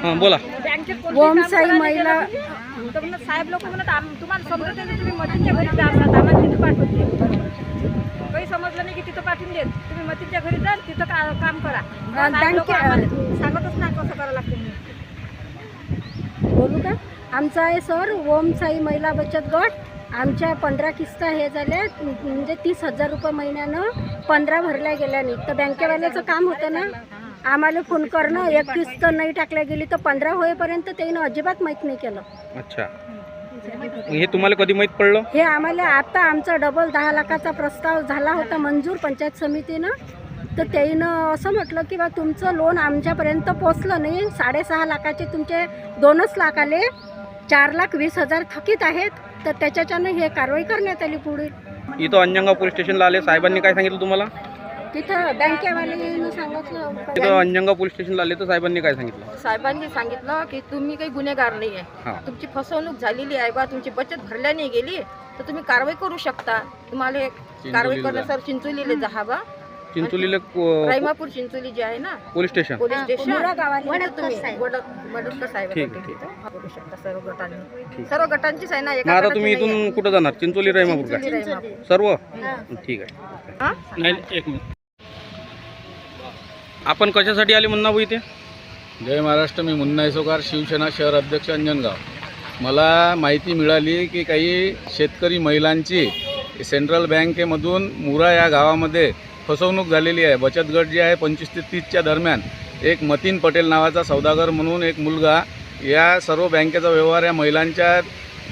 हां बोला. ओम साई महिला साहेब लोक म्हणत तुम्हाला समजत नाही, तुम्ही मतीच्या घरी जा, आम्हाला तिथं पाठवते. काही समजलं नाही की तिथं पाठवून देत, तुम्ही मतीच्या घरी जा, तिथं काम करा. सांगतच नाही कसं करावं लागतं. बोलू का? आमचा आहे सर ओम साई महिला बचत गट. आमच्या 15 किस्ता हे झाल्या, म्हणजे 30,000 रुपये महिन्यानं 15 भरल्या गेल्या नाही. तर बँकेवाल्याचं काम होतं ना, आम्हाला फोन करणं. एक किस्त नाही टाकल्या गेली तर 15 होईपर्यंत त्यानं अजिबात माहीत नाही केलं. अच्छा, हे तुम्हाला कधी माहीत पडलं? हे आम्हाला आता आमचा डबल 10 लाखाचा प्रस्ताव झाला होता मंजूर पंचायत समितीनं. तर त्यानं असं म्हटलं की बा तुमचं लोन आमच्यापर्यंत पोचलं नाही, 6.5 लाखाचे तुमचे 2च लाख आले, 4,20,000 थकीत आहेत. तर त्याच्यानं हे कारवाई करण्यात आली. पुढे इथं अंजनगाव पोलीस स्टेशनला आले, साहेबांनी काय सांगितलं तुम्हाला? तिथं बँकेवाल्यानं सांगितलं. तिथं अंजनगाव पोलीस स्टेशनला आले तर साहेबांनी काय सांगितलं? साहेबांनी सांगितलं की तुम्ही काही गुन्हेगार नाही आहे, तुमची फसवणूक झालेली आहे बा, तुमची बचत भरल्या नाही गेली तर तुम्ही कारवाई करू शकता. तुम्हाला कारवाई करण्यासाठी चिंचोलीला जा बा. चिंचोलीला रायमापूर चिंचोली जे आहे ना पोलीस स्टेशन, वडोदकर साहेब ठीक करू शकता. सर्व गटांचीच आहे ना. मग आता तुम्ही इथून कुठं जाणार? चिंचोली रायमापूर का सर्व? ठीक आहे. नाही एक मिनिट, आपण कशासाठी आले मुन्ना भाऊ इथे? जय महाराष्ट्र. मी मुन्ना इसोकार, शिवसेना शहर अध्यक्ष अंजनगाव. मला माहिती मिळाली की काही शेतकरी महिलांची सेंट्रल बँकेमधून मुरा या गावामध्ये फसवणूक झालेली आहे. बचत गट जे आहे 25 ते 30च्या दरम्यान एक मतीन पटेल नावाचा सौदागर म्हणून एक मुलगा या सर्व बँकेचा व्यवहार या महिलांच्या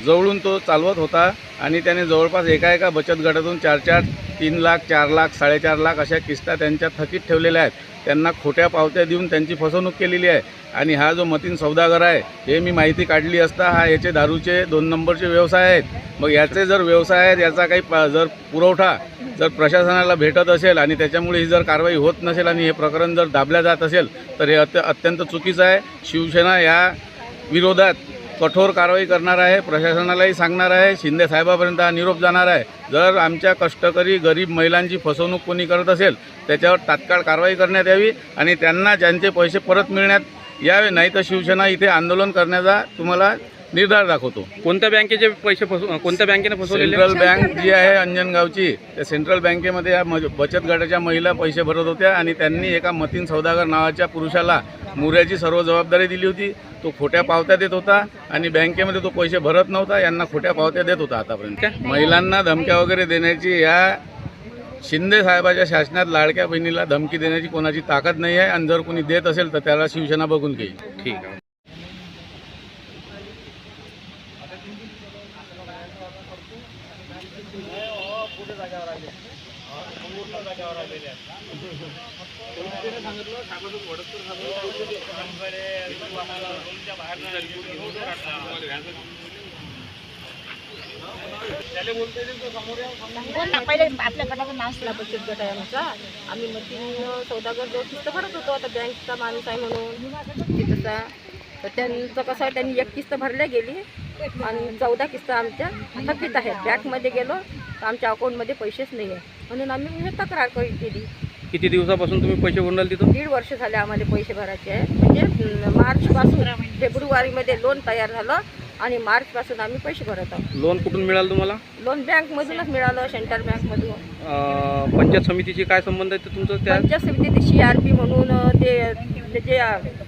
जवळून तो चालवत होता आणि त्याने जवळपास एका बचत गटातून 4 लाख 4 लाख 4.5 लाख अशा किस्ता त्यांच्या थकीत ठेवलेल्या आहेत. त्यांना खोट्या पावत्या देऊन त्यांची फसवणूक केलेली आहे. आणि हा जो मतीन सौदागर आहे हे मी माहिती काढली असता हा याचे दारूचे 2 नंबरचे व्यवसाय आहेत. मग याचे जर व्यवसाय आहेत, याचा काही जर पुरवठा जर प्रशासनाला भेटत असेल आणि त्याच्यामुळे ही जर कारवाई होत नसेल आणि हे प्रकरण जर दाबल्या जात असेल तर हे अत्यंत चुकीचं आहे. शिवसेना या विरोधात कठोर कारवाई करणार आहे. प्रशासनालाही सांगणार आहे. शिंदे साहेबापर्यंत हा निरोप जाणार आहे. जर आमच्या कष्टकरी गरीब महिलांची फसवणूक कोणी करत असेल त्याच्यावर तात्काळ कारवाई करण्यात यावी आणि त्यांना ज्यांचे पैसे परत मिळण्यात यावे. नाही तर शिवसेना इथे आंदोलन करण्याचा तुम्हाला निर्धार दाखवतो. कोणत्या बँकेचे पैसे कोणत्या बँकेने फसवलेले? सेंट्रल बँक जी आहे अंजनगावची, त्या सेंट्रल बँकेमध्ये या बचत गटाच्या महिला पैसे भरत होत्या आणि त्यांनी एका मतीन सौदागर नावाच्या पुरुषाला मुऱ्याची सर्व जबाबदारी दिली होती. तो खोट्या पावत्या देत होता आणि बँकेमध्ये तो पैसे भरत नव्हता, यांना खोट्या पावत्या देत होता. आतापर्यंत महिलांना धमक्या वगैरे देण्याची, या शिंदे साहेबाच्या शासनात लाडक्या बहिणीला धमकी देण्याची कोणाची ताकद नाही आहे. आणि जर कोणी देत असेल तर त्याला शिवसेना बघून घेईल. ठीक आहे. पहिले आपल्या गटाचं नाव असला बचत गट आहे आमचा. आम्ही मतीन सौदागर जो किस्त भरत होतो. आता बँकचा माणूस आहे म्हणून तसा. तर त्यांचं कसं आहे, त्यांनी 1 किस्त भरल्या गेली आणि 14 किस्त आमच्या थकीत आहेत. बँकमध्ये गेलो तर आमच्या अकाउंटमध्ये पैसेच नाही आहे म्हणून आम्ही हे तक्रार केली. किती दिवसापासून तुम्ही पैसे भरून राहिले तिथून? 1.5 वर्ष झाले आम्हाला पैसे भरायचे आहे. म्हणजे मार्चपासून फेब्रुवारीमध्ये लोन तयार झालं आणि मार्चपासून आम्ही पैसे भरत आहोत. लोन कुठून मिळालं तुम्हाला? लोन बँकमधूनच मिळालं, सेंट्रल बँकमधून. पंचायत समितीची काय संबंध आहे तुमचं? त्या पंचायत समिती CRP म्हणून ते जे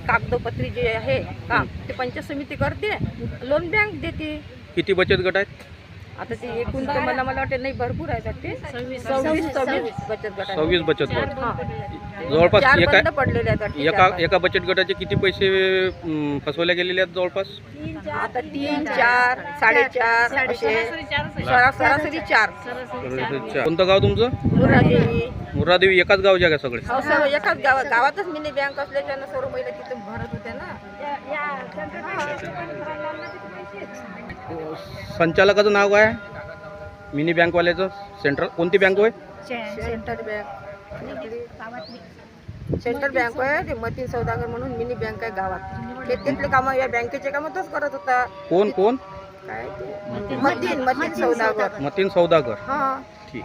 कागदपत्री जे आहे काम ते पंचायत समिती करते, लोन बँक देते. किती बचत गट आहेत आता ते एकूण तर मला वाटतं नाही, भरपूर आहेत ते. 26 बचत गट. 26 बचत गट. जवळपास पडलेले आहेत. एका बचत गटाचे किती पैसे फसवल्या गेलेले आहेत जवळपास? आता 3, 4, 4.5 असे सरासरी 4. कोणतं गाव तुमचं? मुरादेवी. एकाच गावचे आहे का सगळे? हो, सर्व एकाच गावातच मिनी बँक असल्याच्यानं सर्व महिला तिथून भरत होत्या ना. संचालकाचं नाव काय? मिनी बँकवाल्याचं सेंट्रल कोणती बँक होय? सेंट्रल बँक आहे ते मतीन सौदागर म्हणून मिनी बँक आहे गावात. तिथले कामं या बँकेचे कामं तोच करत होता. कोण? काय ते मतीन सौदागर. मतीन सौदागर. हां ठीक.